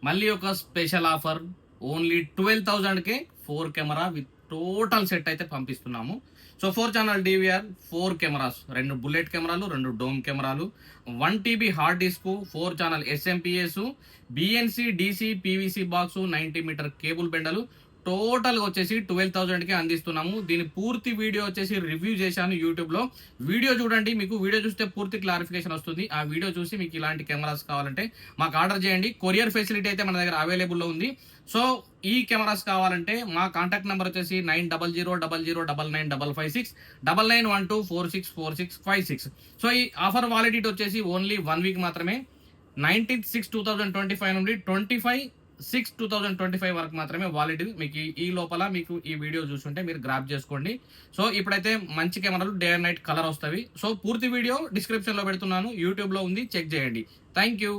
మళ్ళీ ఒక special offer only 12,000కే 4 కెమెరా విత్ టోటల్ సెట్ అయితే పంపిస్తున్నాము. So 4 channel DVR, 4 cameras, 2 bullet కెమెరాలు, 2 డోమ్ కెమెరాలు, 1 TB hard disk, 4 channel SMPS, BNC DC PVC box, 90 metre cable బెండలు టోటల్ వచ్చేసి 12,000కి అందిస్తున్నాము. దీని పూర్తి వీడియో వచ్చేసి రివ్యూ చేశాను యూట్యూబ్లో. వీడియో చూడండి, మీకు వీడియో చూస్తే పూర్తి క్లారిఫికేషన్ వస్తుంది. ఆ వీడియో చూసి మీకు ఇలాంటి కెమెరాస్ కావాలంటే మాకు ఆర్డర్ చేయండి. కొరియర్ ఫెసిలిటీ అయితే మన దగ్గర అవైలబుల్లో ఉంది. సో ఈ కెమెరాస్ కావాలంటే మా కాంటాక్ట్ నెంబర్ వచ్చేసి 900000995556 9912464656. సో ఈ ఆఫర్ వాలిడిటీ వచ్చేసి ఓన్లీ 1 వీక్ మాత్రమే. 19/6/2025 నుండి 25/6/2025 వరకు మాత్రమే వాలిడ్. మీకు ఈ లోపల మీకు ఈ వీడియో చూస్తుంటే మీరు గ్రాప్ చేసుకోండి. సో ఇప్పుడైతే మంచి కెమెరాలు డే అండ్ నైట్ కలర్ వస్తాయి. సో పూర్తి వీడియో డిస్క్రిప్షన్లో పెడుతున్నాను, యూట్యూబ్లో ఉంది, చెక్ చేయండి. Thank you.